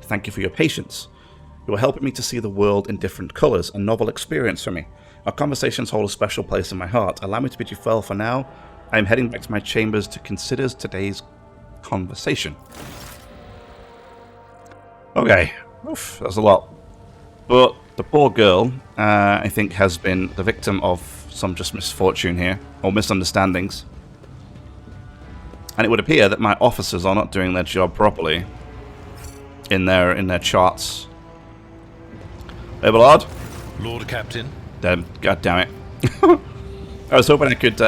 Thank you for your patience. You are helping me to see the world in different colours, a novel experience for me. Our conversations hold a special place in my heart. Allow me to bid you farewell for now. I am heading back to my chambers to consider today's conversation. Okay, oof, that's a lot. But the poor girl, I think, has been the victim of some just misfortune here, or misunderstandings. And it would appear that my officers are not doing their job properly in their charts. Hey, Ballard. Lord Captain. God damn it! I was hoping I could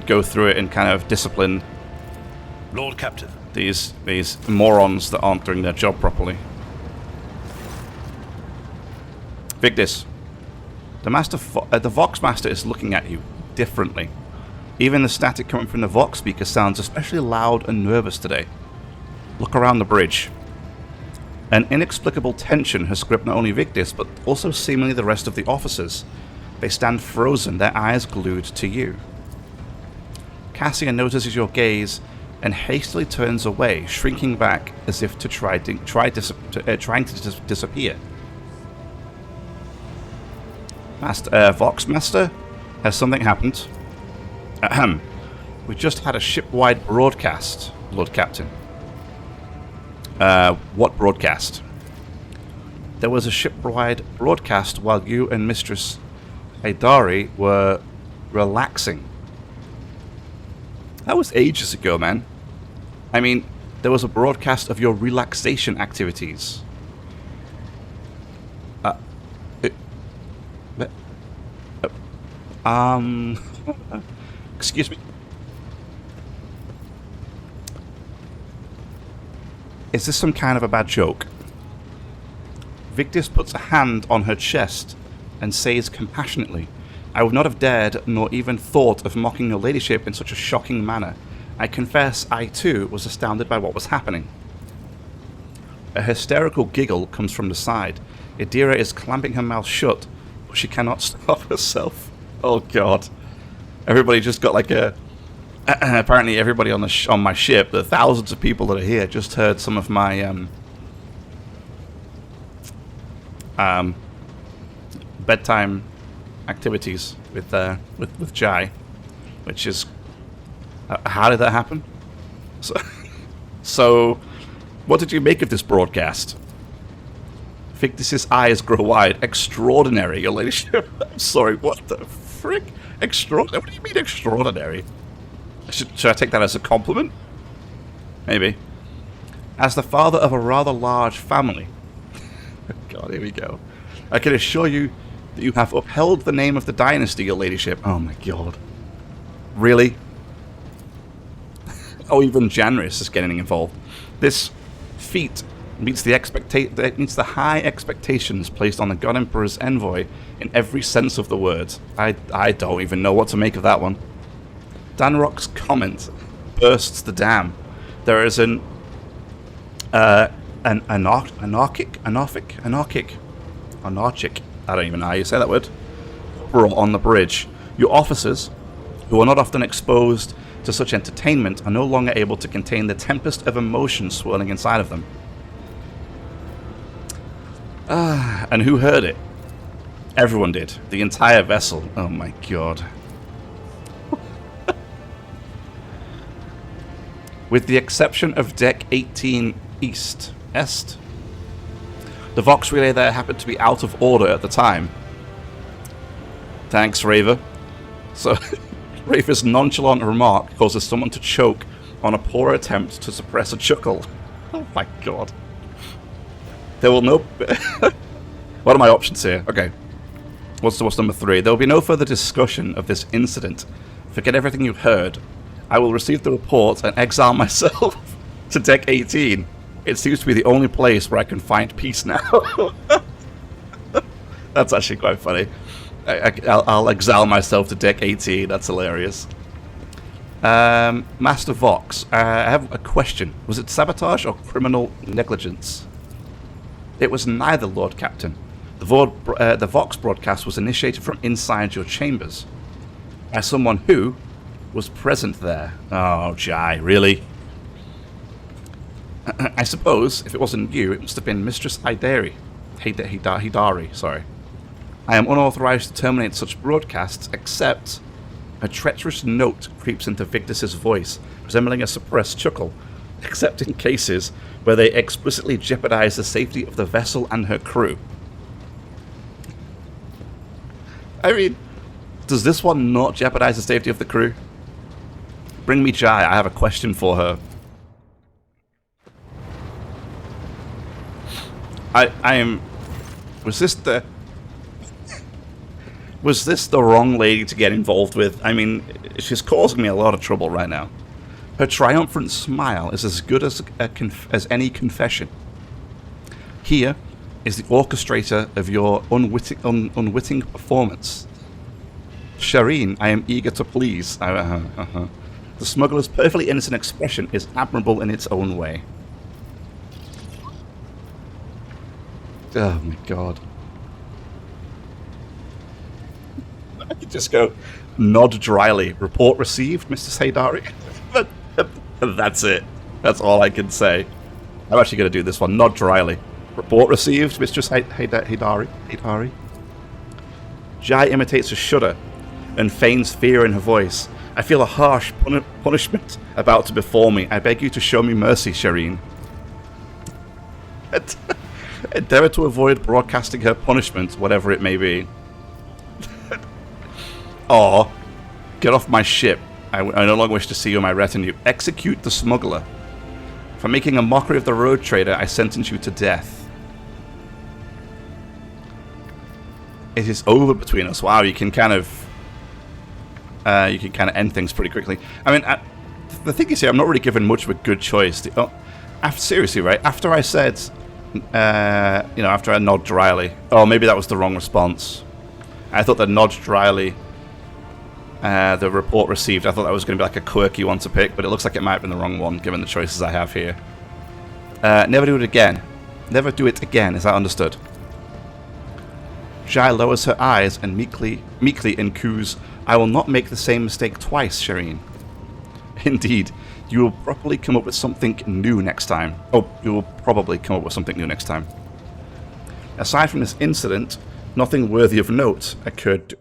go through it and kind of discipline Lord Captain. these morons that aren't doing their job properly. Victus, the Vox Master is looking at you differently. Even the static coming from the Vox speaker sounds especially loud and nervous today. Look around the bridge. An inexplicable tension has gripped not only Victus, but also seemingly the rest of the officers. They stand frozen, their eyes glued to you. Cassia notices your gaze and hastily turns away, shrinking back as if trying to disappear. Vox Master, has something happened? Ahem. We just had a ship-wide broadcast, Lord Captain. What broadcast? There was a ship-wide broadcast while you and Mistress Aidari were relaxing. That was ages ago, man. I mean, there was a broadcast of your relaxation activities. Excuse me. Is this some kind of a bad joke? Victus puts a hand on her chest and says compassionately, I would not have dared nor even thought of mocking your ladyship in such a shocking manner. I confess I too was astounded by what was happening. A hysterical giggle comes from the side. Idira is clamping her mouth shut, but she cannot stop herself. Oh god. Everybody just got like a... apparently everybody on my ship, the thousands of people that are here, just heard some of my bedtime activities with Jai, which is how did that happen? So what did you make of this broadcast? Victus's eyes grow wide. Extraordinary, your ladyship. I'm sorry, what the frick? Extraordinary? What do you mean extraordinary? Should I take that as a compliment? Maybe. As the father of a rather large family. God, here we go. I can assure you that you have upheld the name of the dynasty, your ladyship. Oh my god. Really? Oh, even Janris is getting involved. This feat meets the high expectations placed on the God Emperor's envoy in every sense of the word. I don't even know what to make of that one. Danrock's comment bursts the dam. There is an anarchic, I don't even know how you say that word, uproar on the bridge. Your officers, who are not often exposed to such entertainment, are no longer able to contain the tempest of emotion swirling inside of them. And who heard it? Everyone did. The entire vessel. Oh my god. With the exception of Deck 18 Est. The Vox relay there happened to be out of order at the time. Thanks, Raver. So, Raver's nonchalant remark causes someone to choke on a poor attempt to suppress a chuckle. Oh my god. There will no... What are my options here? Okay. What's number 3? There will be no further discussion of this incident. Forget everything you've heard. I will receive the report and exile myself to Deck 18. It seems to be the only place where I can find peace now. That's actually quite funny. I'll exile myself to Deck 18. That's hilarious. Master Vox, I have a question. Was it sabotage or criminal negligence? It was neither, Lord Captain. The Vox broadcast was initiated from inside your chambers by someone who was present there. Oh, Jai, really? I suppose, if it wasn't you, it must have been Mistress Hidari. Hidari, sorry. I am unauthorized to terminate such broadcasts, except a treacherous note creeps into Victus's voice, resembling a suppressed chuckle, except in cases where they explicitly jeopardize the safety of the vessel and her crew. I mean, does this one not jeopardize the safety of the crew? Bring me Jai, I have a question for her. I am... Was this the wrong lady to get involved with? I mean, she's causing me a lot of trouble right now. Her triumphant smile is as good as any confession. Here is the orchestrator of your unwitting performance. Shireen, I am eager to please. The smuggler's perfectly innocent expression is admirable in its own way. Oh my god. I could just go, nod dryly. Report received, Mr. Haydari. That's it. That's all I can say. I'm actually going to do this one. Nod dryly. Report received, Mistress Hidari. Jai imitates a shudder and feigns fear in her voice. I feel a harsh punishment about to befall me. I beg you to show me mercy, Shireen. Endeavour to avoid broadcasting her punishment, whatever it may be. Or, get off my ship. I no longer wish to see you in my retinue. Execute the smuggler. For making a mockery of the road trader, I sentence you to death. It is over between us. Wow, you can kind of end things pretty quickly. I mean, the thing is here, I'm not really given much of a good choice. Seriously, right? After I said, after I nod dryly. Oh, maybe that was the wrong response. I thought that nod dryly, the report received, I thought that was going to be like a quirky one to pick, but it looks like it might have been the wrong one, given the choices I have here. Never do it again. Never do it again, is that understood? Jai lowers her eyes and meekly encoos, I will not make the same mistake twice, Shireen. Indeed, you will probably come up with something new next time. Aside from this incident, nothing worthy of note occurred.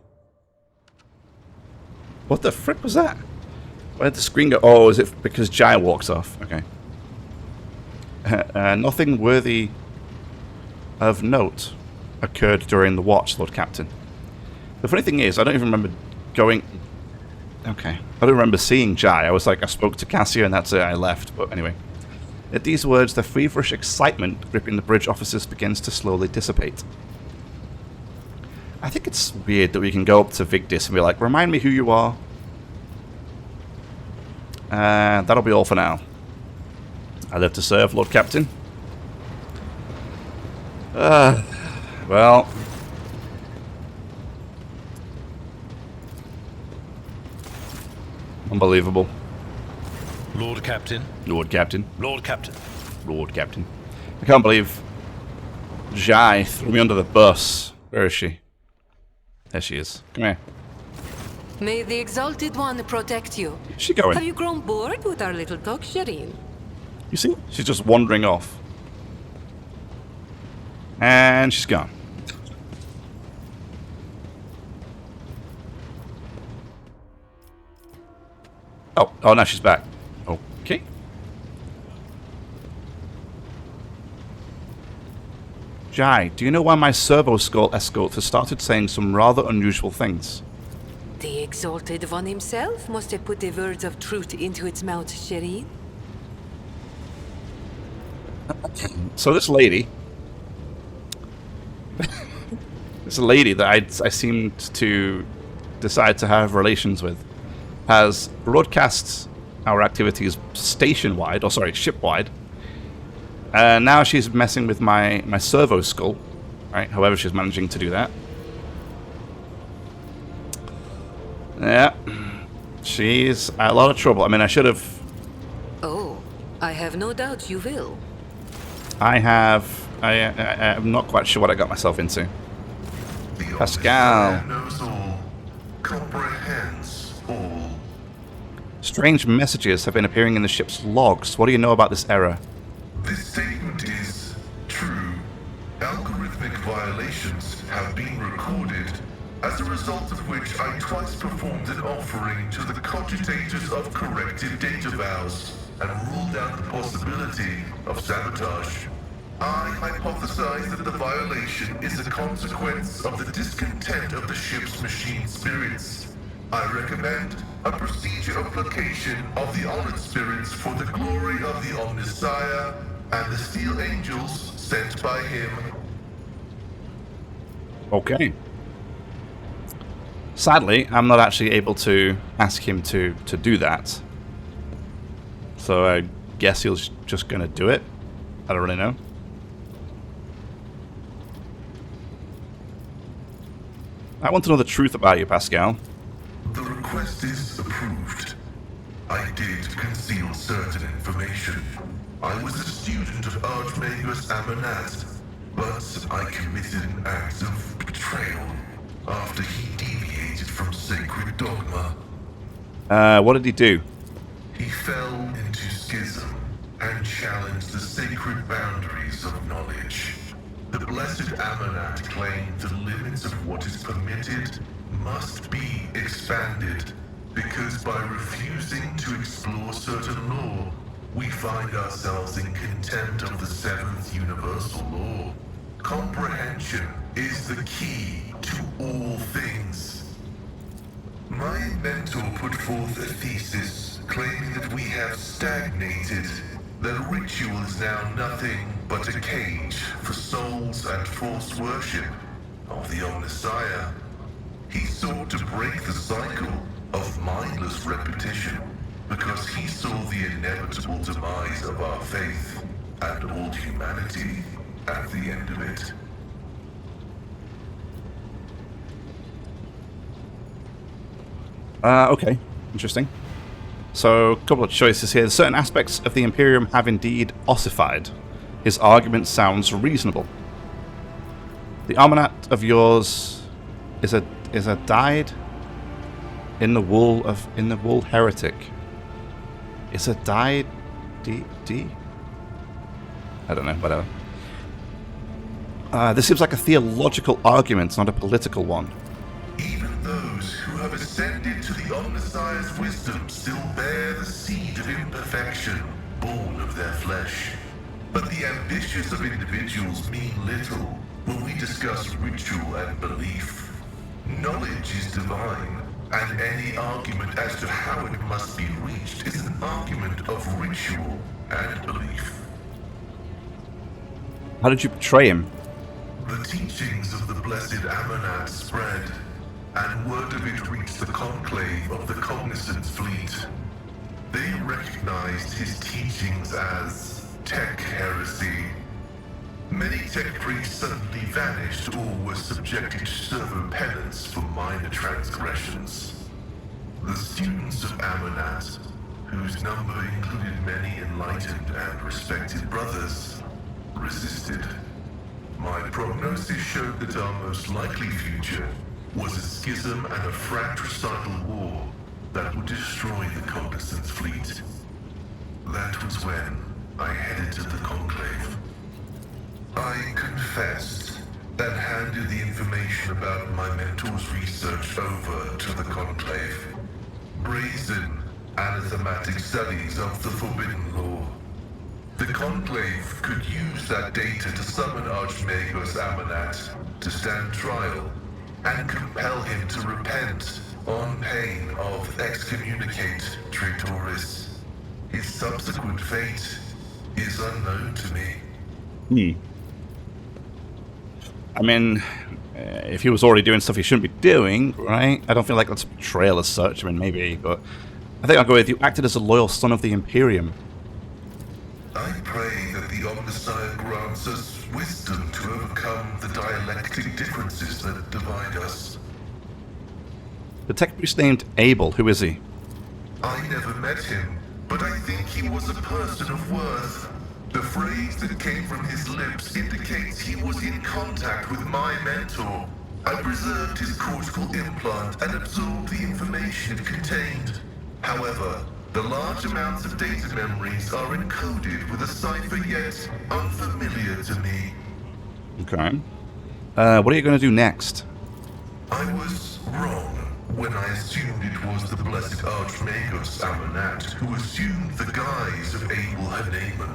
What the frick was that? Where did the screen go? Oh, is it because Jai walks off? Okay. Nothing worthy of note occurred during the watch, Lord Captain. The funny thing is, I don't even remember going... Okay. I don't remember seeing Jai. I was like, I spoke to Cassia and that's it, I left. But anyway. At these words, the feverish excitement gripping the bridge officers begins to slowly dissipate. I think it's weird that we can go up to Victus and be like, remind me who you are. That'll be all for now. I live to serve, Lord Captain. Well... Unbelievable. Lord Captain. Lord Captain. Lord Captain. Lord Captain. I can't believe Jai threw me under the bus. Where is she? There she is. Come here. May the Exalted One protect you. Where's she going? Have you grown bored with our little talk, Shireen? You see? She's just wandering off. And she's gone. Oh, now she's back. Okay. Jai, do you know why my servo skull escort has started saying some rather unusual things? The Exalted One himself must have put the words of truth into its mouth, Shireen. So this lady... this lady that I seemed to decide to have relations with has broadcast our activities station-wide, or sorry, ship-wide. Now she's messing with my servo skull, right? However she's managing to do that. Yeah, she's a lot of trouble. I mean, I should have... Oh, I have no doubt you will. I'm not quite sure what I got myself into. Pascal. Knows all, comprehends all. Strange messages have been appearing in the ship's logs. What do you know about this error? This statement is true. Algorithmic violations have been recorded, as a result of which I twice performed an offering to the cogitators of corrective data vows and ruled out the possibility of sabotage. I hypothesize that the violation is a consequence of the discontent of the ship's machine spirits. I recommend a procedure of placation of the honored spirits for the glory of the Omnissiah and the steel angels sent by him. Okay. Sadly, I'm not actually able to ask him to do that. So I guess he's just going to do it. I don't really know. I want to know the truth about you, Pascal. The request is approved. I did conceal certain information. I was a student of Archmagus Amanat, but I committed an act of betrayal after he deviated from sacred dogma. What did he do? He fell into schism and challenged the sacred boundaries of knowledge. The blessed Amanat claimed the limits of what is permitted must be expanded, because by refusing to explore certain law, we find ourselves in contempt of the seventh universal law. Comprehension is the key to all things. My mentor put forth a thesis claiming that we have stagnated, that ritual is now nothing but a cage for souls and false worship of the Omnissiah. He sought to break the cycle of mindless repetition because he saw the inevitable demise of our faith and all humanity at the end of it. Okay. Interesting. So, a couple of choices here. Certain aspects of the Imperium have indeed ossified. His argument sounds reasonable. The Amanat of yours is a dyed in the wool heretic. Is a dyed D? I don't know, whatever. This seems like a theological argument, not a political one. Even those who have ascended to the Omnissiah's wisdom still bear the seed of imperfection, born of their flesh. But the ambitions of individuals mean little when we discuss ritual and belief. Knowledge is divine, and any argument as to how it must be reached is an argument of ritual and belief. How did you betray him? The teachings of the blessed Amanat spread, and word of it reached the conclave of the Cognizance fleet. They recognized his teachings as tech heresy. Many tech priests suddenly vanished or were subjected to servo penance for minor transgressions. The students of Amanat, whose number included many enlightened and respected brothers, resisted. My prognosis showed that our most likely future was a schism and a fratricidal war that would destroy the Cognizance fleet. That was when I headed to the Conclave. I confessed and handed the information about my mentor's research over to the Conclave. Brazen, anathematic studies of the Forbidden Law. The Conclave could use that data to summon Archmagus Amanat to stand trial and compel him to repent on pain of excommunicate traitoris. His subsequent fate is unknown to me. I mean, if he was already doing stuff he shouldn't be doing, right? I don't feel like that's betrayal as such. I mean, maybe, but I think I'll go with you. Acted as a loyal son of the Imperium. I pray that the Omnissiah grants us wisdom to overcome the dialectic differences that divide us. The tech priest named Abel, who is he? I never met him, but I think he was a person of worth. The phrase that came from his lips indicates he was in contact with my mentor. I preserved his cortical implant and absorbed the information it contained. However, The large amounts of data memories are encoded with a cipher yet unfamiliar to me. Okay. What are you going to do next? I was wrong when I assumed it was the blessed Archmagos Amonat who assumed the guise of Abel Haneman.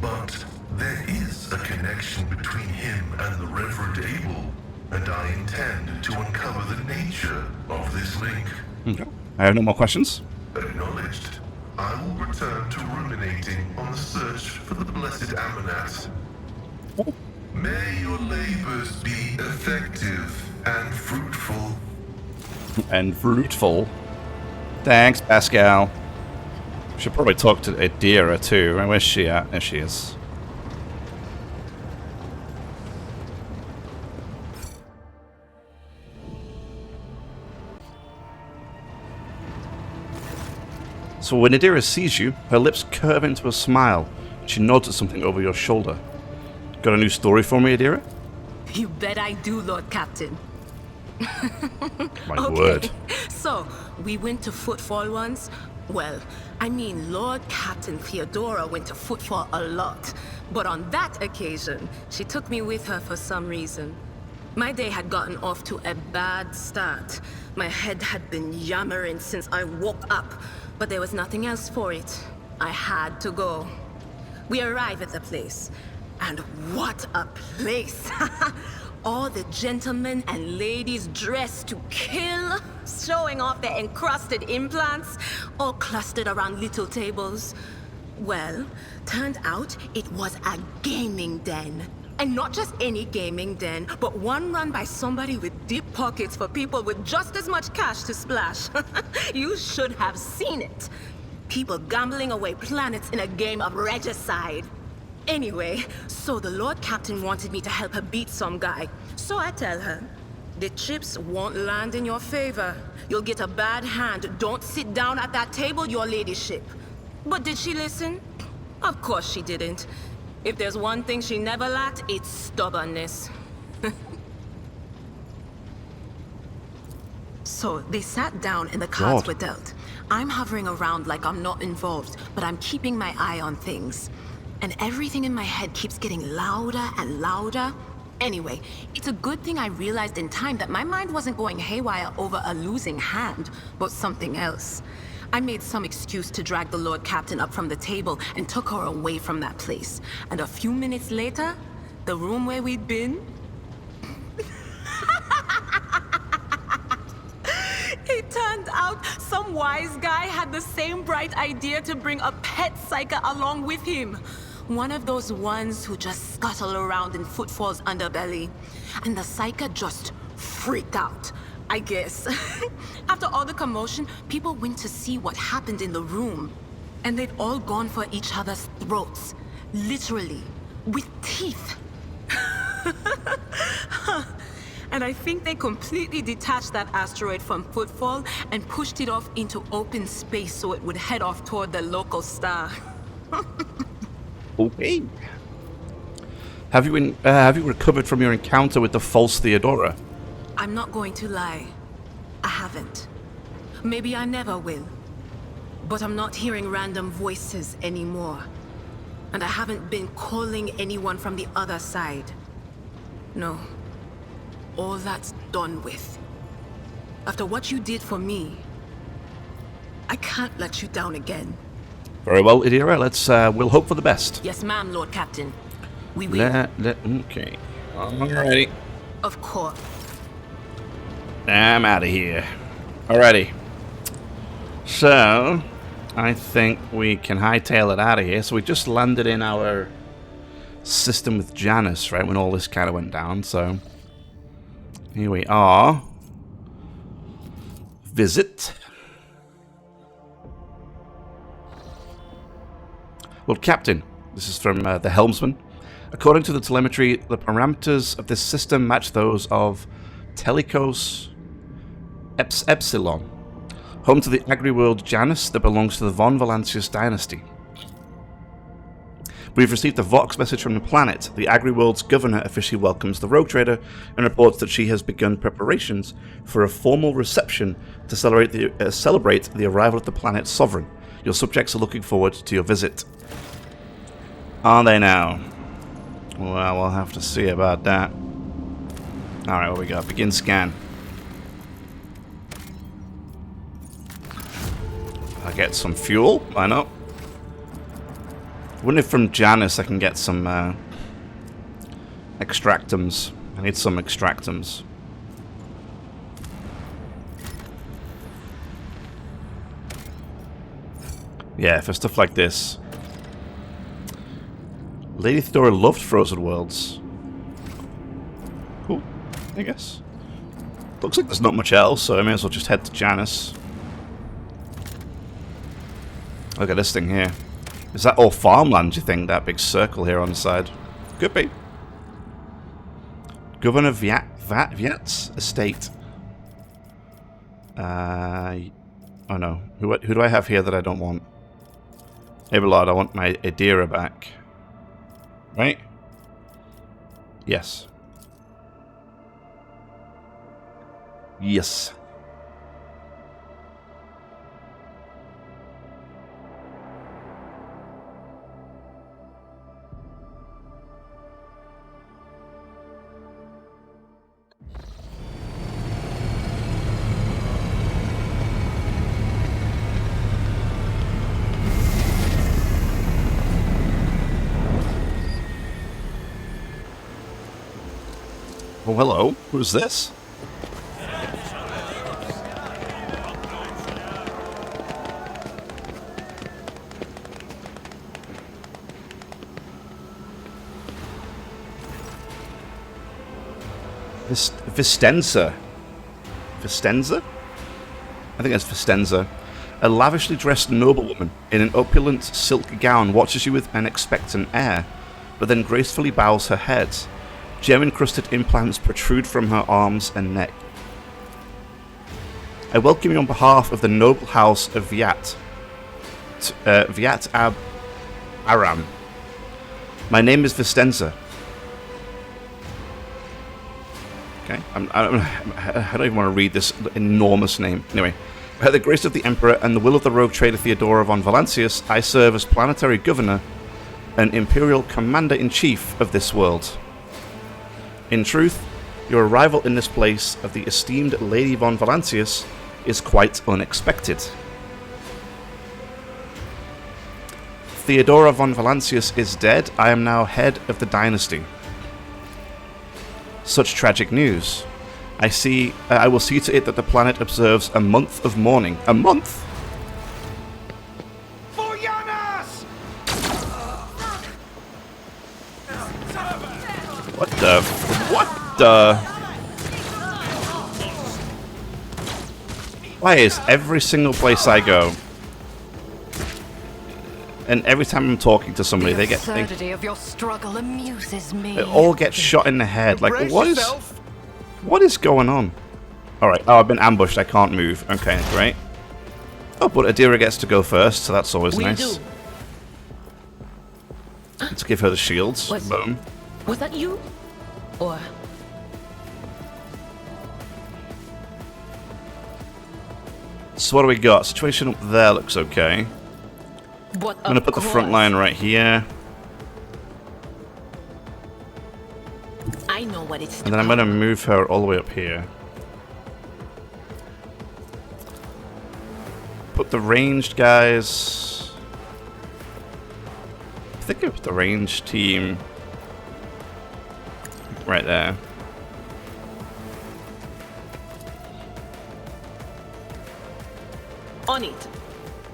But there is a connection between him and the Reverend Abel, and I intend to uncover the nature of this link. Okay. I have no more questions. Acknowledged. I will return to ruminating on the search for the blessed Amonat. May your labors be effective and fruitful. And fruitful. Thanks, Pascal. Should probably talk to Adira too. Right, where's she at? There she is. So when Adira sees you, her lips curve into a smile. She nods at something over your shoulder. Got a new story for me, Adira? You bet I do, Lord Captain. My word. So, we went to Footfall once. Well, I mean, Lord Captain Theodora went to Footfall a lot. But on that occasion, she took me with her for some reason. My day had gotten off to a bad start. My head had been yammering since I woke up, but there was nothing else for it. I had to go. We arrive at the place, and what a place! All the gentlemen and ladies dressed to kill, showing off their encrusted implants, all clustered around little tables. Well, turned out it was a gaming den. And not just any gaming den, but one run by somebody with deep pockets for people with just as much cash to splash. You should have seen it. People gambling away planets in a game of regicide. Anyway, so the Lord Captain wanted me to help her beat some guy. So I tell her, the chips won't land in your favor. You'll get a bad hand. Don't sit down at that table, your ladyship. But did she listen? Of course she didn't. If there's one thing she never lacked, it's stubbornness. So they sat down and the cards were dealt. I'm hovering around like I'm not involved, but I'm keeping my eye on things. And everything in my head keeps getting louder and louder. Anyway, it's a good thing I realized in time that my mind wasn't going haywire over a losing hand, but something else. I made some excuse to drag the Lord Captain up from the table and took her away from that place. And a few minutes later, the room where we'd been... It turned out some wise guy had the same bright idea to bring a pet psyker along with him. One of those ones who just scuttle around in Footfall's underbelly. And the psyker just freaked out, I guess. After all the commotion, people went to see what happened in the room. And they'd all gone for each other's throats. Literally. With teeth. And I think they completely detached that asteroid from Footfall and pushed it off into open space so it would head off toward the local star. Okay. Have you recovered from your encounter with the false Theodora? I'm not going to lie. I haven't. Maybe I never will. But I'm not hearing random voices anymore. And I haven't been calling anyone from the other side. No. All that's done with. After what you did for me, I can't let you down again. Very well, Adira. Let's we'll hope for the best. Yes, ma'am, Lord Captain. We will. Okay. Alrighty. Of course. I'm out of here. Alrighty. So, I think we can hightail it out of here. So we just landed in our system with Janice, right, when all this kind of went down. So, here we are. Visit. Well, Captain, this is from the helmsman. According to the telemetry, the parameters of this system match those of Telikos Epsilon, home to the agri-world Janus that belongs to the Von Valancius dynasty. We've received a Vox message from the planet. The agri-world's governor officially welcomes the rogue trader and reports that she has begun preparations for a formal reception to celebrate the arrival of the planet's sovereign. Your subjects are looking forward to your visit. Are they now? Well, we'll have to see about that. Alright, what we got? Begin scan. I'll get some fuel. Why not? Wonder if from Janus I can get some extractums. I need some extractums. Yeah, for stuff like this. Lady Theodora loved Frozen Worlds. Cool, I guess. Looks like there's not much else, so I may as well just head to Janus. Look at this thing here. Is that all farmland, do you think? That big circle here on the side? Could be. Governor Viat's estate. Oh no. Who do I have here that I don't want? Abelard, I want my Adira back. Right? Yes. Yes. Oh, hello. Who's this? Vistenza. Vistenza? I think that's Vistenza. A lavishly dressed noblewoman in an opulent silk gown watches you with an expectant air, but then gracefully bows her head. Gem-encrusted implants protrude from her arms and neck. I welcome you on behalf of the noble house of Viat. Viat Ab Aram. My name is Vistenza. Okay, I don't even want to read this enormous name. Anyway, by the grace of the Emperor and the will of the rogue trader Theodora von Valancius, I serve as planetary governor and imperial commander-in-chief of this world. In truth, your arrival in this place of the esteemed Lady von Valancius is quite unexpected. Theodora von Valancius is dead. I am now head of the dynasty. Such tragic news. I will see to it that the planet observes a month of mourning. A month? For Janus! What the? What the? Why is every single place I go, and every time I'm talking to somebody, The they get absurdity of your struggle amuses me. they all get shot in the head. Like, Brace what is yourself. what is going on? All right. Oh, I've been ambushed. I can't move. Okay, great. Oh, but Adira gets to go first, so that's always nice. Let's give her the shields. Boom. Was that you? Or So what do we got? Situation up there looks okay. what? I'm gonna put the front line right here, I know what it's. and then I'm gonna move her all the way up here. Put the ranged guys. I think it was the ranged team right there. On it.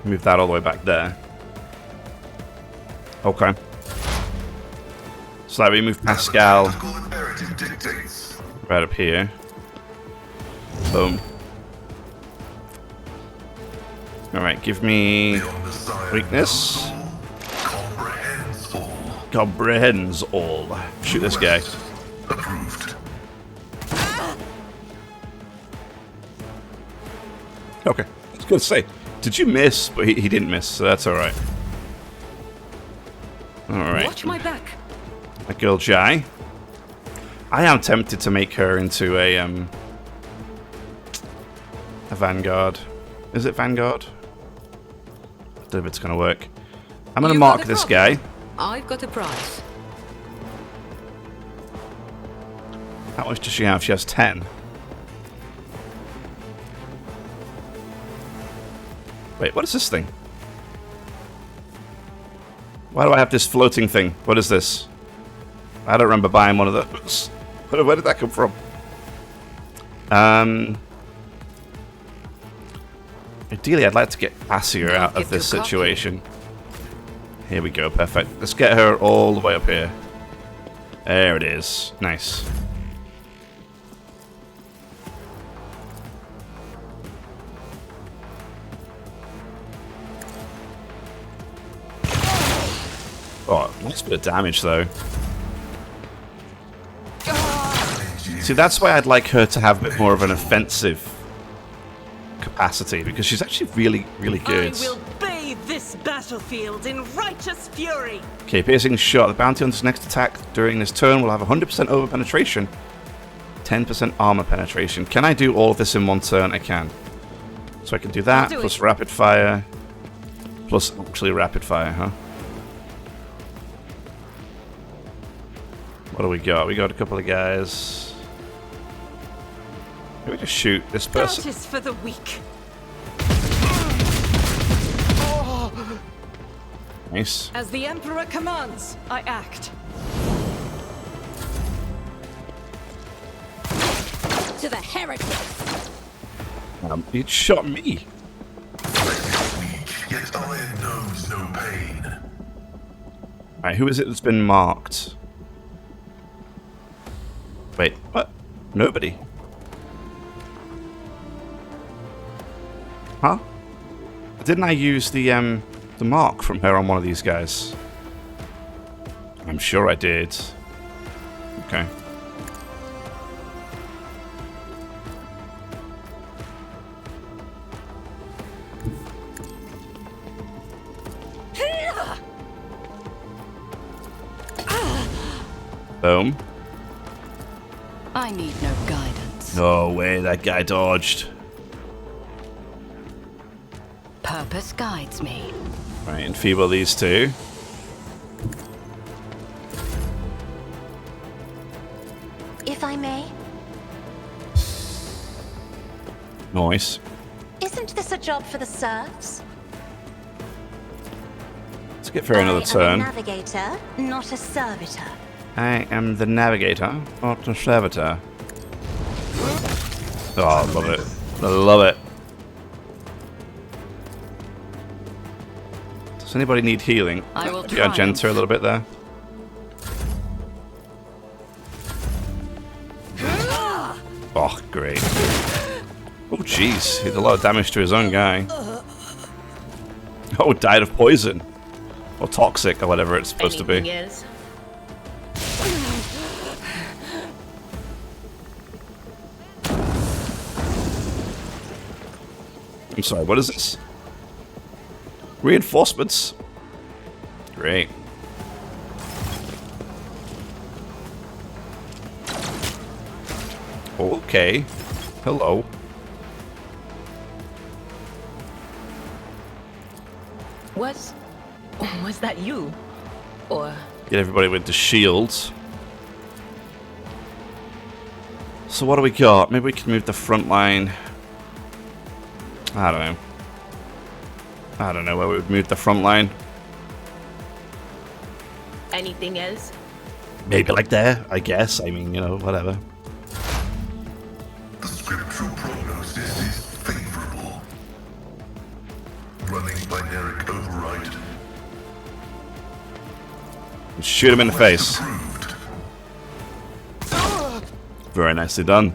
Move that all the way back there. Okay. So that we move Pascal Tactical imperative dictates. right up here. Boom. Alright, give me The omniscient weakness. council comprehends all. Comprehends all. Shoot this guy. Approved. Okay. I was gonna say, did you miss? But he didn't miss, so that's alright. Alright. Watch my back. My girl Jai. I am tempted to make her into a Vanguard. Is it Vanguard? don't know if it's going to work. I'm going to You mark got a this problem? guy. I've got a price. How much does she have? She has 10. Wait, what is this thing? Why do I have this floating thing? What is this? I don't remember buying one of those. Where did that come from? Ideally, I'd like to get Asia out of this situation. Here we go, perfect. Let's get her all the way up here. There it is. Nice. Oh, nice bit of damage, though. See, that's why I'd like her to have a bit more of an offensive capacity, because she's actually really, really good. I will bathe this battlefield in righteous fury. Okay, piercing shot. The bounty hunter's next attack during this turn will have 100% over penetration, 10% armor penetration. Can I do all of this in one turn? I can. So I can do that, plus rapid fire, plus actually rapid fire, huh? What do we got? We got a couple of guys. Can we just shoot this person? That is for the weak. Nice. As the Emperor commands, I act. To the heretics! He shot me. Yet iron knows no pain. Alright, who is it that's been marked? Wait, what? Nobody. Huh? Didn't I use the mark from her on one of these guys? I'm sure I did. Okay. Boom. I need no guidance. No way, that guy dodged. Purpose guides me. Right, enfeeble these two. If I may, Nice. isn't this a job for the serfs? Let's get for another I am turn. a navigator, not a servitor. I am the navigator, not the servitor. Oh, I love it. I love it. Does anybody need healing? I will Maybe Argenta a little bit there. Oh, great. Oh, jeez. He did a lot of damage to his own guy. Oh, died of poison. Or toxic, or whatever it's supposed to be. Anything else? I'm sorry, what is this? Reinforcements. Great. Okay. Hello. Was that you? Or Get everybody with the shields. So what do we got? Maybe we can move the front line. I don't know. I don't know where we would move the front line. anything else? Maybe like there, I guess. I mean, you know, whatever. The scriptural prognosis is favorable. Running binaric override. Shoot him in the face. Approved. Very nicely done.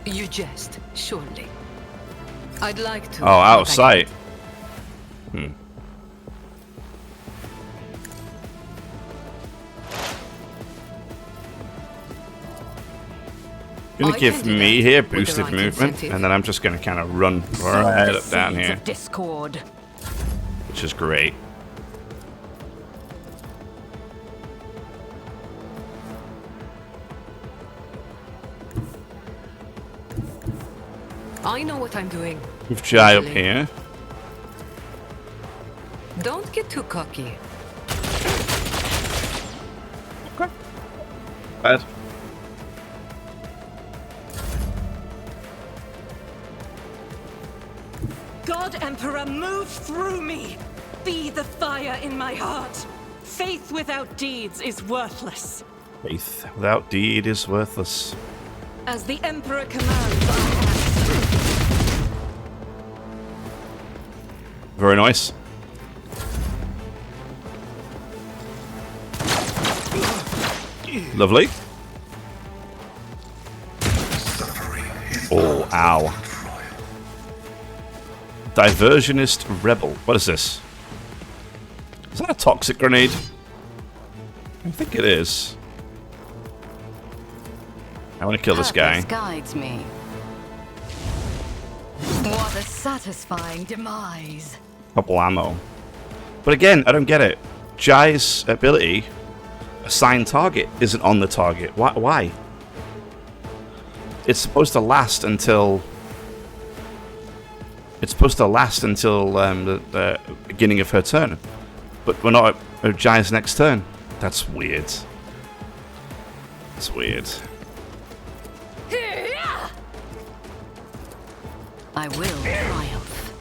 You jest, surely. I'd like to. Oh, out of but I sight. can't. Gonna I give can do me that here with the boosted right movement, incentive. and then I'm just gonna kind of run right up down Seeds here, of discord. which is great. I know what I'm doing. Move Jai up here. Don't get too cocky. Bad. God Emperor, move through me! Be the fire in my heart! Faith without deeds is worthless. Faith without deed is worthless. As the Emperor commands, I act. Very nice. Lovely. Oh, ow. Diversionist Rebel. What is this? Is that a toxic grenade? I think it is. I want to kill this guy. Purpose guides me. What a satisfying demise. Couple ammo. But again, I don't get it. Jai's ability, assigned target, isn't on the target. Why? It's supposed to last until... It's supposed to last until the beginning of her turn. But we're not at Jai's next turn. That's weird. That's weird. I will triumph.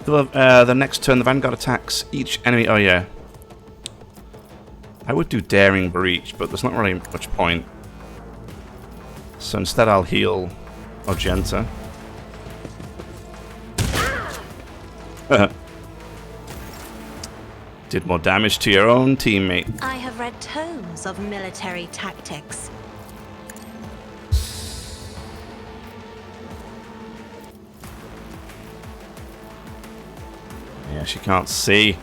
The next turn, the Vanguard attacks each enemy. Oh, yeah. I would do Daring Breach, but there's not really much point. So instead, I'll heal Argenta. Did more damage to your own teammate. I have read tomes of military tactics. Yeah, she can't see.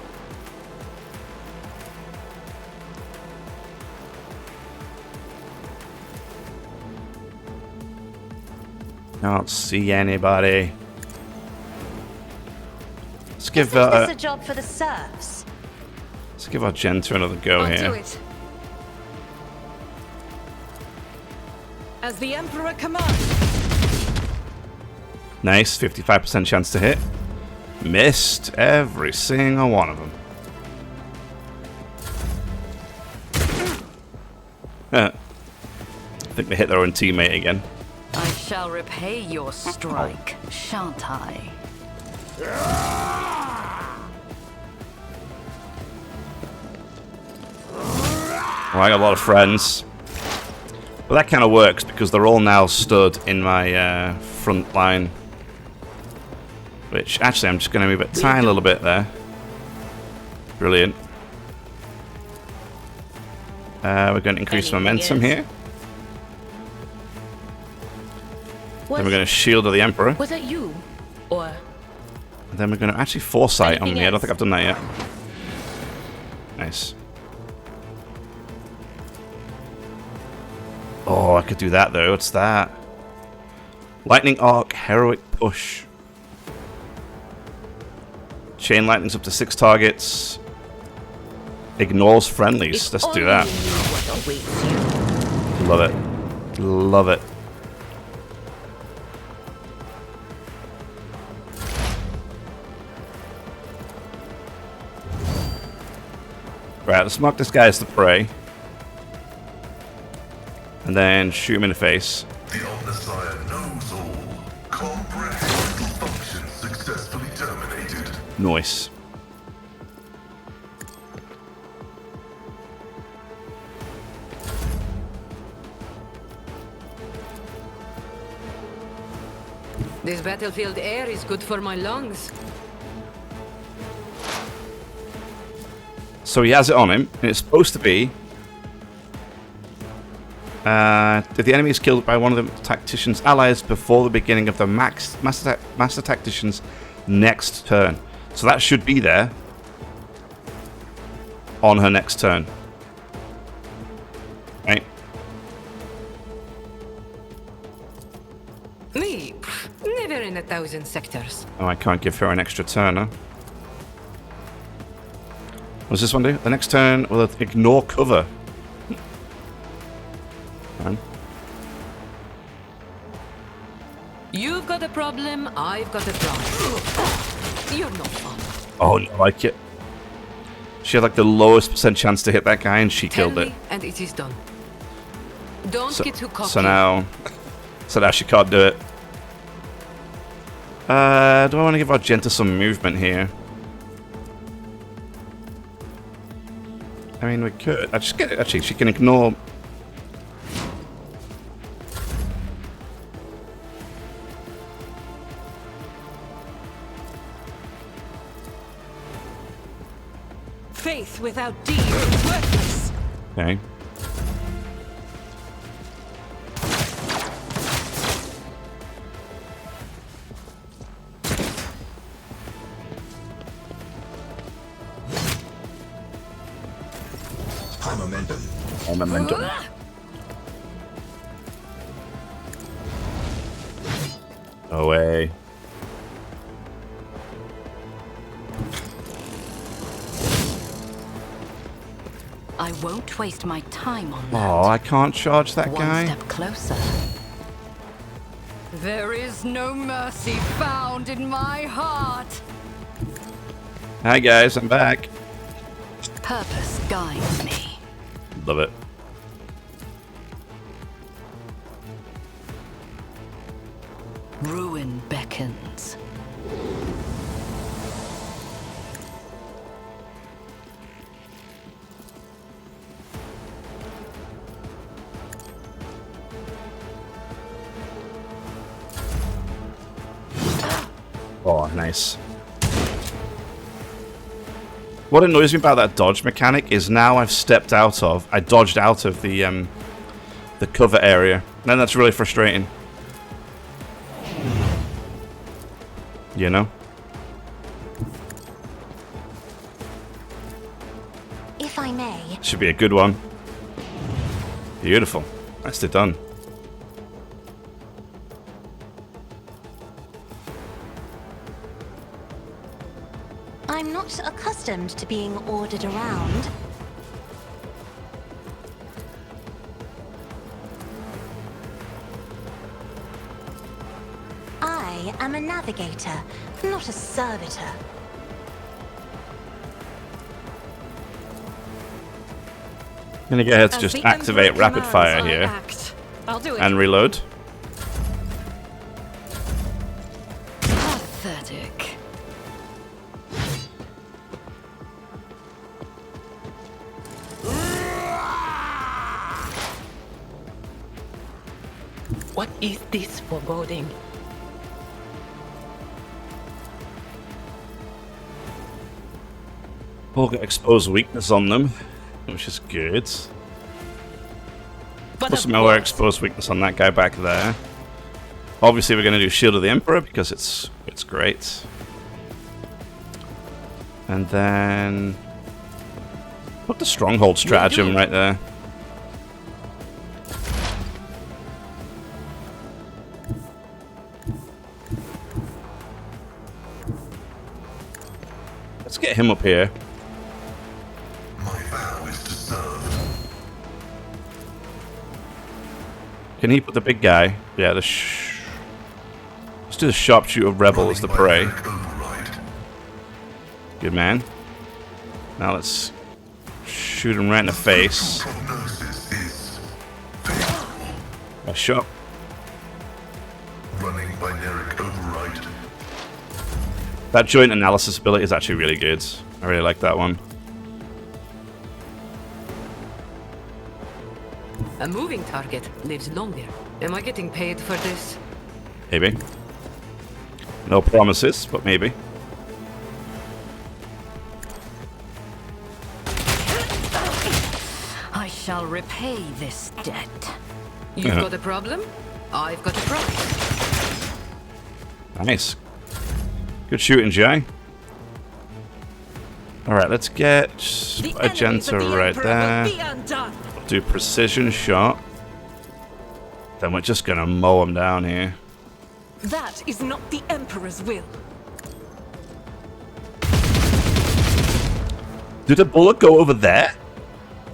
Can't see anybody. Let's give Isn't this a job for the serfs? let's give Argenta another go I'll here. do it. As the Emperor commands. Nice, 55% chance to hit. Missed every single one of them. I think they hit their own teammate again. I shall repay your strike, shan't I? Well, I got a lot of friends. But that kind of works because they're all now stood in my front line. Which, actually, I'm just going to move it a tiny little bit there. Brilliant. We're going to increase momentum here. Then we're going to shield of the Emperor. Was it you? Or... And then we're going to actually foresight on Anything me. I don't else? think I've done that yet. Nice. Oh, I could do that though. What's that? Lightning Arc, Heroic Push. Chain Lightning's up to 6 targets. Ignores friendlies. Let's do that. Love it. Love it. Right, let's mark this guy as the prey. And then shoot him in the face. The Omnissiah knows all. Comprehensive function successfully terminated. Nice. This battlefield air is good for my lungs. So he has it on him, and it's supposed to be... if the enemy is killed by one of the tactician's allies before the beginning of the master tactician's next turn. So that should be there on her next turn. Right? Me? Never in 1,000 sectors. Oh, I can't give her an extra turn, huh? What does this one do? The next turn will ignore cover. You've got a problem, I've got a prize. You're not fun. Oh, I like it. She had like the lowest percent chance to hit that guy, and she Tell killed it. me, and it is done. Don't get too cocky. So now she can't do it. Do I want to give Argenta some movement here? I mean, we could. Actually, she can ignore. Faith without deed is worthless. Okay. High momentum. Momentum. Away. I won't waste my time on that. Oh, I can't charge that One guy. step closer. There is no mercy found in my heart. Hi guys, I'm back. Purpose guides me. Love it. Ruin beckons. Oh, nice. What annoys me about that dodge mechanic is now I dodged out of the cover area. And that's really frustrating. You know? If I may, Should be a good one. Beautiful. Nicely done. I'm not accustomed to being ordered around. I am a navigator, not a servitor. I'm gonna go ahead to As just the activate Emperor rapid fire commands, I here act. I'll do it. and reload. Pathetic. What is this foreboding? We'll get exposed weakness on them, which is good. Plus, we're exposed weakness on that guy back there. Obviously, we're going to do Shield of the Emperor because it's great. And then put the Stronghold stratagem right there. Let's get him up here. My vow is to serve. Can he put the big guy? Yeah, let's do the Sharpshooter Rebel as the prey. Good man. Now let's shoot him right in the face. Prognosis is favorable. A shot. Running binaric override. That joint analysis ability is actually really good. I really like that one. A moving target lives longer. Am I getting paid for this? Maybe. No promises, but maybe. I shall repay this debt. You've got a problem? I've got a prize. Nice. Good shooting, Jay. Alright, let's get Agenta right there. Do precision shot. Then we're just gonna mow him down here. That is not the Emperor's will. Did a bullet go over there?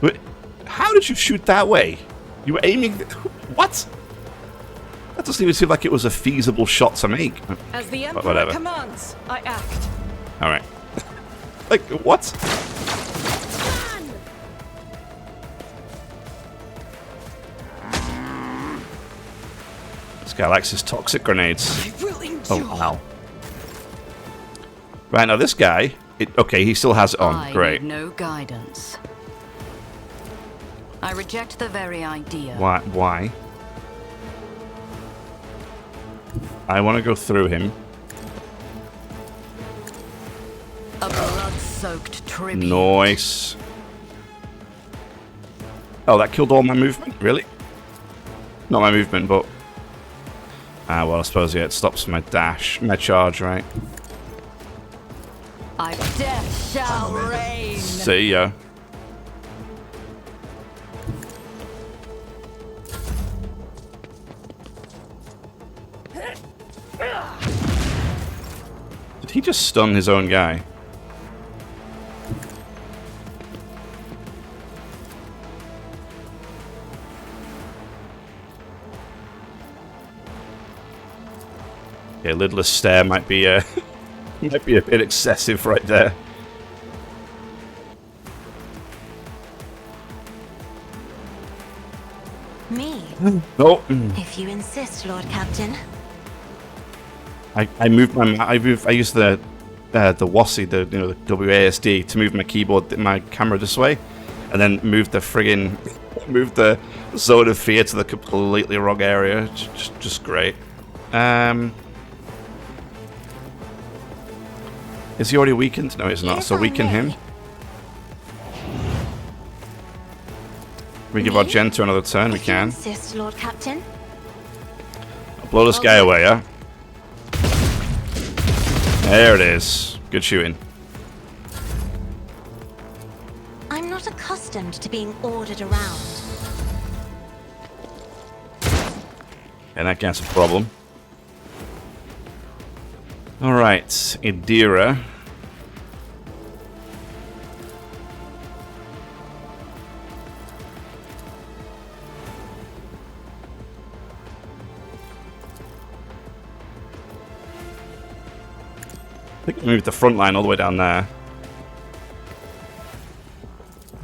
Wait, how did you shoot that way? You were aiming... What? That doesn't even seem like it was a feasible shot to make. As the But Emperor whatever. commands, I act. Alright. Like, what? This guy likes his toxic grenades. I will endure. Oh, wow. Right, now this guy... okay, he still has it on. I Great. need no guidance. I reject the very idea. Why? I want to go through him. A blood-soaked tribute. Nice. Oh, that killed all my movement? Really? Not my movement, but... Ah, well, I suppose, yeah, it stops my dash. My charge, right? I death shall reign. See ya. Did he just stun his own guy? Yeah, lidless stare might be might be a bit excessive right there. Me? Oh, If you insist, Lord Captain. I moved my I used the WASD, the the WASD to move my keyboard, my camera this way, and then moved the zone of fear to the completely wrong area. Just great. Is he already weakened? No, he's not. Yes, So I weaken may. him. We give Argenta another turn. We If you can. insist, Lord Captain. Blow this guy away, yeah? There it is. Good shooting. I'm not accustomed to being ordered around. And that gets a problem. Alright, Idira. I think we moved the front line all the way down there.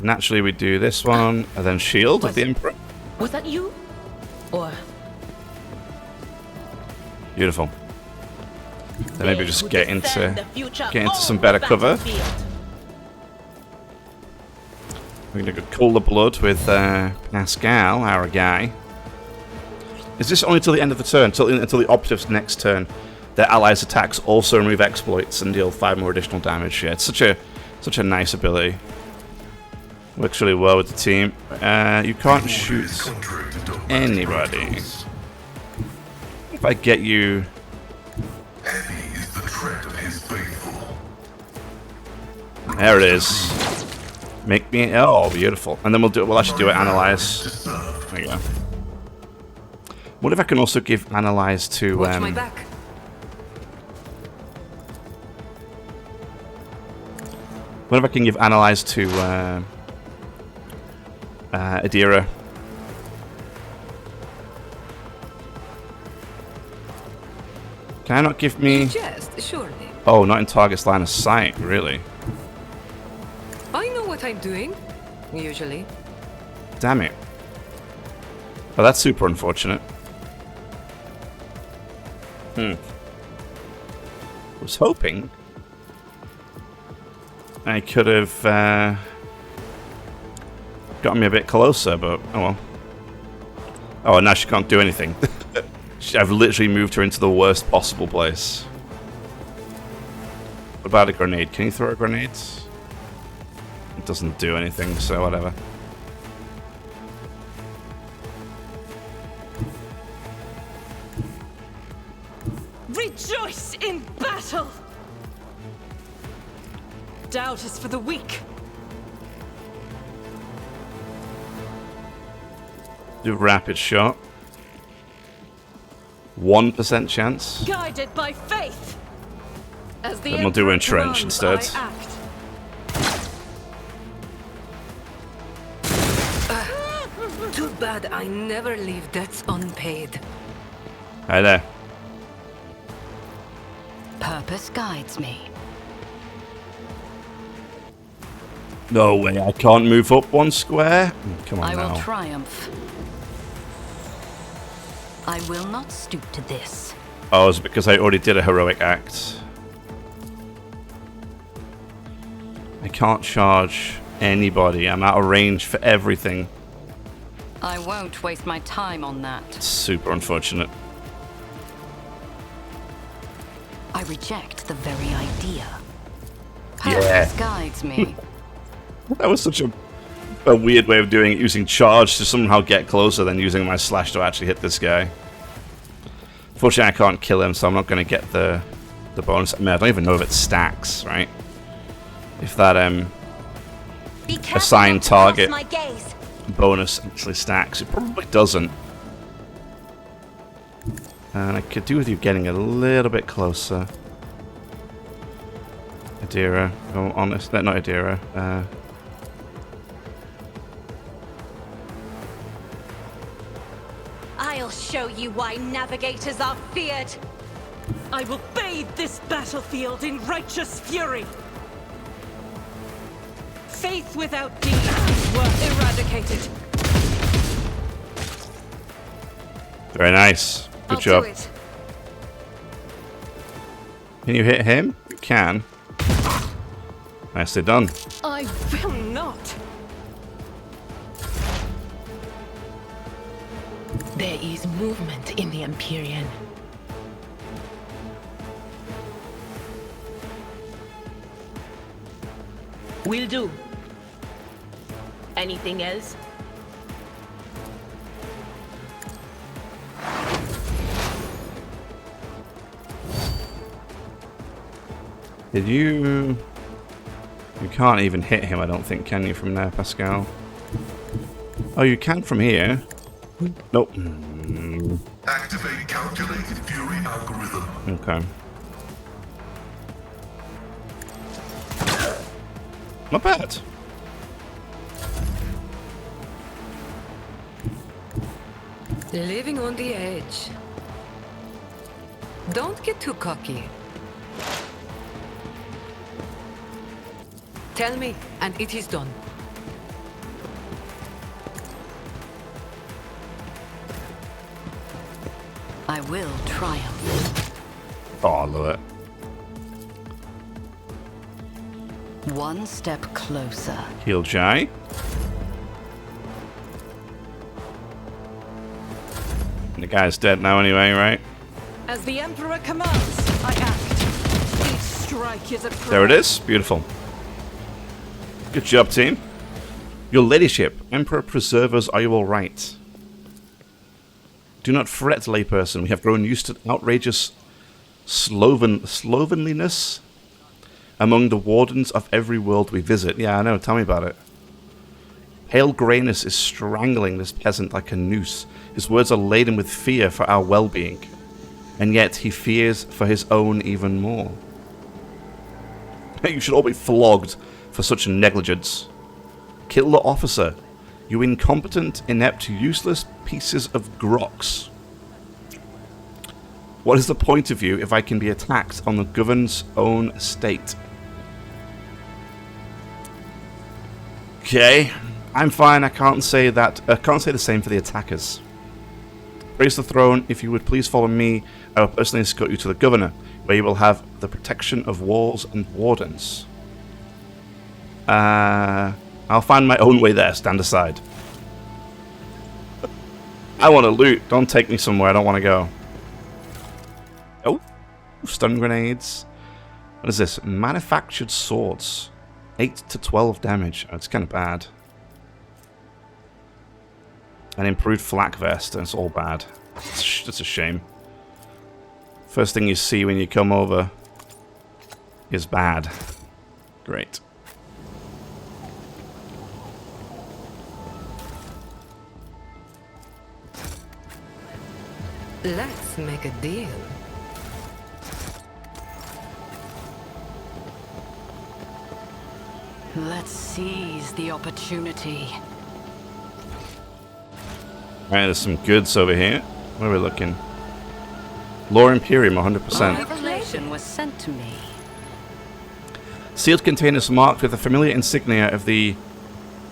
Naturally, we do this one, and then Shield of the Emperor. Was that you? Or Beautiful. Then maybe just get into some better cover. We're gonna go cool the blood with Pascal, our guy. Is this only till the end of the turn? Until the operative's next turn? Their allies' attacks also remove exploits and deal 5 more additional damage. Yeah, it's such a nice ability. Works really well with the team. You can't shoot anybody. If I get you... Heavy is the tread of his faithful. There it is. Make me... Oh, beautiful. And then we'll actually do it, Analyze. There you go. What if I can also give Analyze to... Watch my back. What if I can give Analyze to Idira? Can I not give me... Just, surely. Oh, not in target's line of sight, really? I know what I'm doing. Usually. Damn it. Oh, that's super unfortunate. I was hoping I could have gotten me a bit closer, but oh well. Oh, now she can't do anything. I've literally moved her into the worst possible place. What about a grenade? Can you throw a grenade? It doesn't do anything, so whatever. Rejoice in battle! Doubt is for the weak. Do rapid shot. 1% chance. Guided by faith. As the Then we'll do Emperor entrench commands, instead. I act. Too bad I never leave debts unpaid. Hi there. Purpose guides me. No way, I can't move up one square? Come on I now. will triumph. I will not stoop to this. Oh, it's because I already did a heroic act. I can't charge anybody. I'm out of range for everything. I won't waste my time on that. It's super unfortunate. I reject the very idea. Yeah. Purpose guides me. That was such a weird way of doing it, using charge to somehow get closer than using my slash to actually hit this guy. Fortunately, I can't kill him, so I'm not going to get the bonus. I mean, I don't even know if it stacks, right? If that assigned target bonus actually stacks. It probably doesn't. And I could do with you getting a little bit closer. Adira, if I'm honest. No, not Adira. I'll show you why navigators are feared. I will bathe this battlefield in righteous fury. Faith without deeds is worth eradicated. Very nice. Good job. Do it. Can you hit him? You can. Nicely done. I will not. There is movement in the Empyrean. Will do. Anything else? Did you... You can't even hit him, I don't think, can you, from there, Pascal? Oh, you can from here. Nope. Activate calculated fury algorithm. Okay. Not bad. Living on the edge. Don't get too cocky. Tell me, and it is done. I will triumph. Oh, I love it. One step closer. Heal Jai. And the guy's dead now anyway, right? As the Emperor commands, I act. Each strike is a prayer. There it is. Beautiful. Good job, team. Your ladyship, Emperor Preservers, are you all right? Do not fret, layperson. We have grown used to outrageous slovenliness among the wardens of every world we visit. Yeah, I know. Tell me about it. Pale greyness is strangling this peasant like a noose. His words are laden with fear for our well-being, and yet he fears for his own even more. You should all be flogged for such negligence. Kill the officer, you incompetent, inept, useless pieces of grox. What is the point of you if I can be attacked on the govern's own estate? Okay, I'm fine. I can't say that. I can't say the same for the attackers. Raise the throne. If you would please follow me, I will personally escort you to the governor, where you will have the protection of walls and wardens. I'll find my own way there. Stand aside. I want to loot. Don't take me somewhere I don't want to go. Oh, stun grenades. What is this? Manufactured swords. 8 to 12 damage. Oh, it's kind of bad. An improved flak vest. That's all bad. That's a shame. First thing you see when you come over is bad. Great. Let's make a deal. Let's seize the opportunity. Alright, there's some goods over here. Where are we looking? Lore Imperium, 100%. Revelation was sent to me. Sealed containers marked with the familiar insignia of the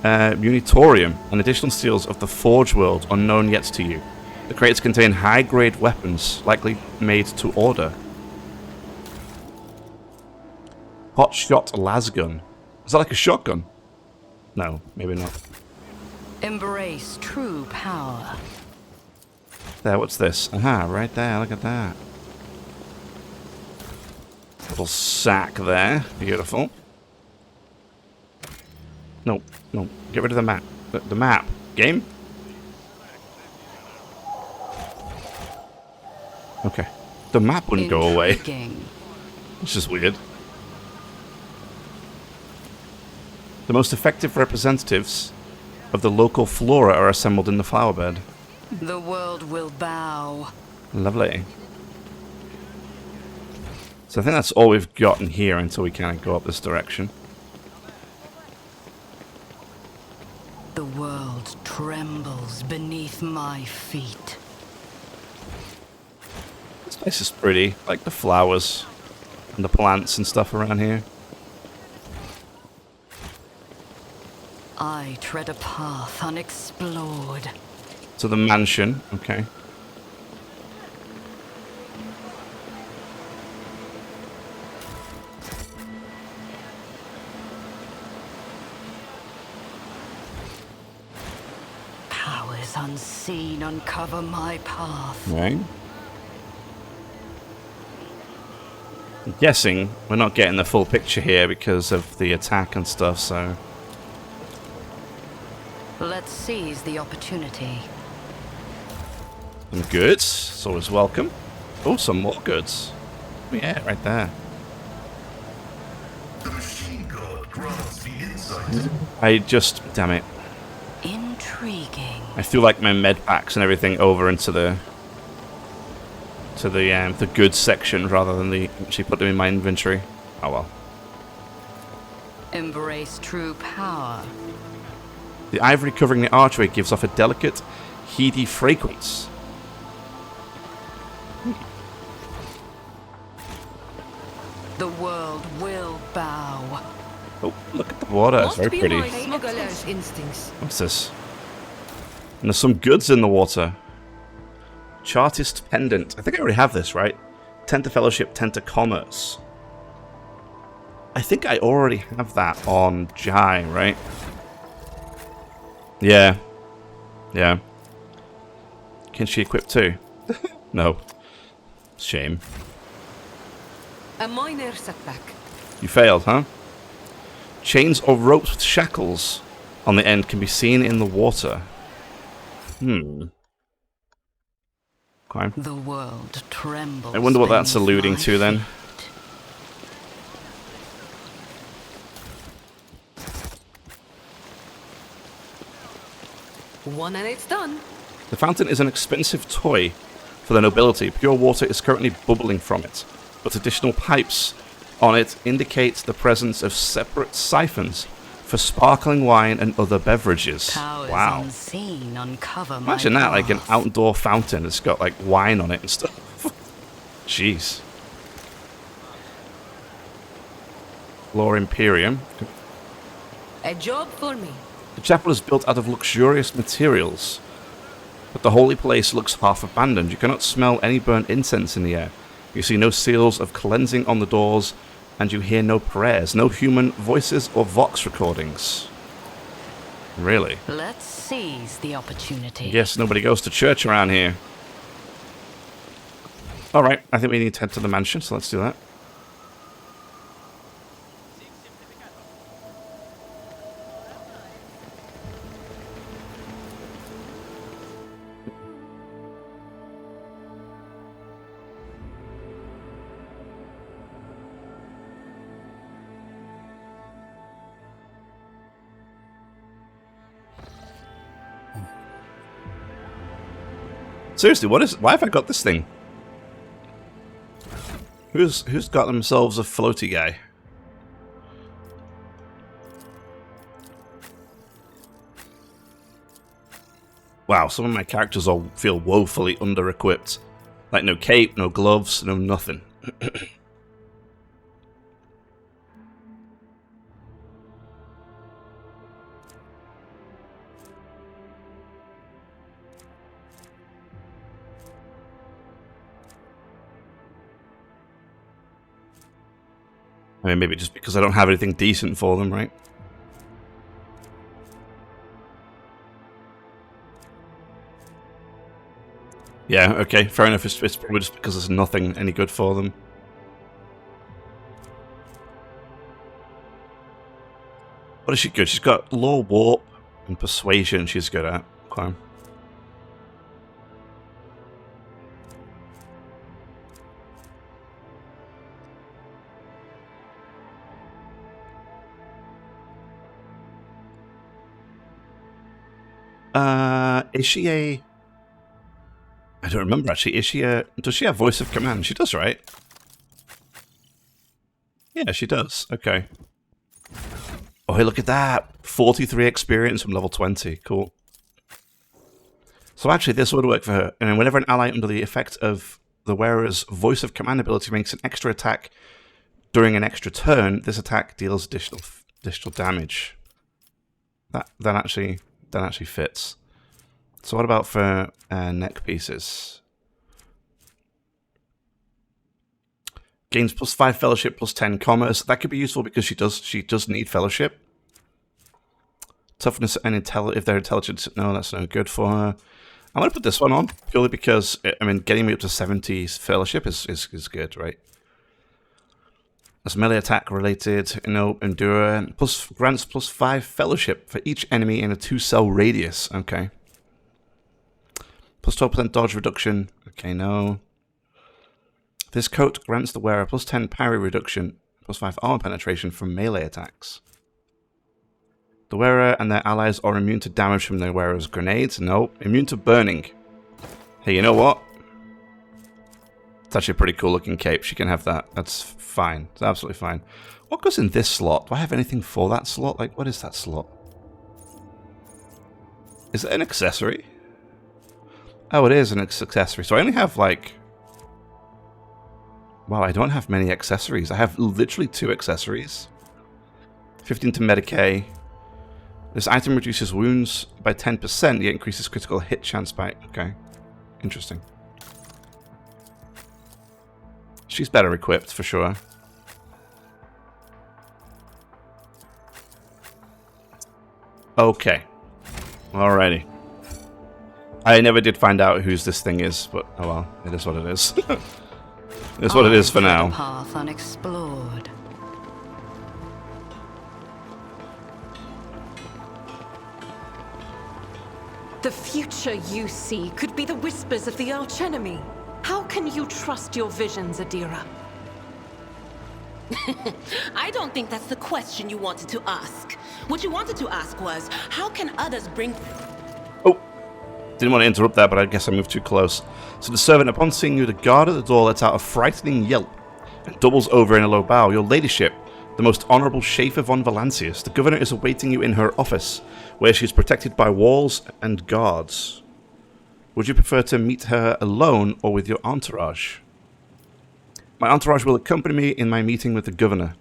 Munitorium and additional seals of the Forge World unknown yet to you. The crates contain high-grade weapons, likely made to order. Hot shot lasgun. Is that like a shotgun? No, maybe not. Embrace true power. There, what's this? Aha, right there, look at that. Little sack there. Beautiful. No, no, get rid of the map. The map. Game? Okay. The map wouldn't go away. Which is weird. The most effective representatives of the local flora are assembled in the flower bed. The world will bow. Lovely. So I think that's all we've got in here until we kind of go up this direction. The world trembles beneath my feet. This place is pretty. I like the flowers and the plants and stuff around here. I tread a path unexplored. To the mansion, okay. Powers unseen uncover my path. Right. I'm guessing we're not getting the full picture here because of the attack and stuff, so... Let's seize the opportunity. Some goods, it's always welcome. Oh, some more goods. Yeah, right there. The machine god grants the insight. I just... damn it. Intriguing. I feel like my med packs and everything over into the goods section rather than the actually put them in my inventory. Oh well. Embrace true power. The ivory covering the archway gives off a delicate, heady fragrance. The world will bow. Oh, look at the water. It's very pretty. Smuggler's instincts. What's this? And there's some goods in the water. Chartist pendant. I think I already have this, right? Tenta Fellowship, Tenta Commerce. I think I already have that on Jai, right? Yeah. Yeah. Can she equip too? No. Shame. A minor setback. You failed, huh? Chains or ropes with shackles on the end can be seen in the water. Okay. The world trembles. I wonder what that's beneath alluding my to then. feet. One and it's done. The fountain is an expensive toy for the nobility. Pure water is currently bubbling from it, but additional pipes on it indicate the presence of separate siphons for sparkling wine and other beverages. Powers Wow. unseen uncover my Imagine that, like an path. outdoor fountain that's got like wine on it and stuff. Jeez. Lore Imperium. A job for me. The chapel is built out of luxurious materials, but the holy place looks half abandoned. You cannot smell any burnt incense in the air. You see no seals of cleansing on the doors, and you hear no prayers, no human voices or vox recordings. Really? Let's seize the opportunity. Yes, nobody goes to church around here. Alright, I think we need to head to the mansion, so let's do that. Seriously, why have I got this thing? Who's got themselves a floaty guy? Wow, some of my characters all feel woefully under-equipped. Like, no cape, no gloves, no nothing. I mean, maybe just because I don't have anything decent for them, right? Yeah, okay, fair enough. It's probably just because there's nothing any good for them. What is she good? She's got Law, Warp, and Persuasion she's good at. Okay. Is she a... I don't remember, actually. Is she a... Does she have Voice of Command? She does, right? Yeah, she does. Okay. Oh, hey, look at that! 43 experience from level 20. Cool. So actually, this would work for her. And whenever an ally under the effect of the wearer's Voice of Command ability makes an extra attack during an extra turn, this attack deals additional damage. That actually fits. So what about for neck pieces? Gains +5 fellowship, +10 commerce. That could be useful because she does need fellowship. Toughness and if they're intelligent, no, that's no good for her. I'm gonna put this one on purely because I mean getting me up to 70 fellowship is good, right? That's melee attack related, endure, plus grants +5 fellowship for each enemy in a 2-cell radius. Okay. +12% dodge reduction. Okay, no. This coat grants the wearer +10 parry reduction, +5 armor penetration from melee attacks. The wearer and their allies are immune to damage from their wearer's grenades. No. Immune to burning. Hey, you know what? It's actually a pretty cool looking cape. She can have that. That's fine. It's absolutely fine. What goes in this slot? Do I have anything for that slot? Like, what is that slot? Is it an accessory? Oh, it is an accessory. So I only have, like... Wow, I don't have many accessories. I have literally 2 accessories. 15 to Medicae. This item reduces wounds by 10%, yet increases critical hit chance by... Okay. Interesting. She's better equipped, for sure. Okay. Alrighty. I never did find out whose this thing is, but oh well, it is what it is. It's what it is for now. Path unexplored. The future you see could be the whispers of the archenemy. How can you trust your visions, Adira? I don't think that's the question you wanted to ask. What you wanted to ask was, how can others bring... Oh, didn't want to interrupt that, but I guess I moved too close. So the servant, upon seeing you, the guard at the door lets out a frightening yelp and doubles over in a low bow. Your ladyship, the most honourable Schaefer von Valancius, the governor is awaiting you in her office, where she is protected by walls and guards. Would you prefer to meet her alone or with your entourage? My entourage will accompany me in my meeting with the governor.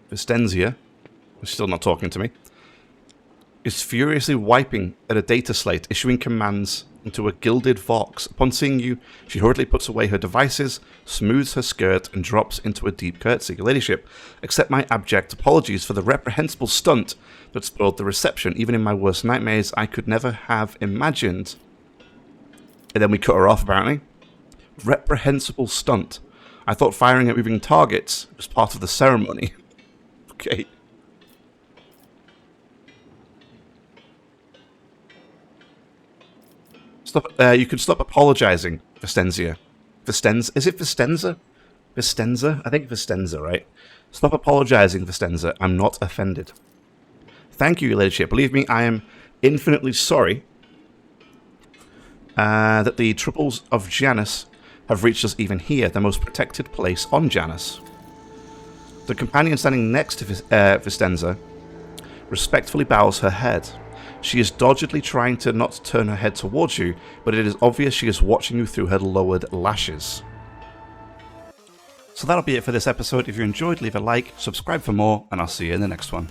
Vistenzia, who's still not talking to me, is furiously wiping at a data slate, issuing commands into a gilded vox. Upon seeing you, she hurriedly puts away her devices, smooths her skirt, and drops into a deep curtsy. Your ladyship, accept my abject apologies for the reprehensible stunt that spoiled the reception. Even in my worst nightmares, I could never have imagined... And then we cut her off, apparently. Reprehensible stunt. I thought firing at moving targets was part of the ceremony. Okay. Stop. You can stop apologizing, Vistenzia. Is it Vistenza? Vistenza? I think Vistenza, right? Stop apologizing, Vistenza. I'm not offended. Thank you, your ladyship. Believe me, I am infinitely sorry that the troubles of Janus have reached us even here, the most protected place on Janus. The companion standing next to Vistenza respectfully bows her head. She is doggedly trying to not turn her head towards you, but it is obvious she is watching you through her lowered lashes. So that'll be it for this episode. If you enjoyed, leave a like, subscribe for more, and I'll see you in the next one.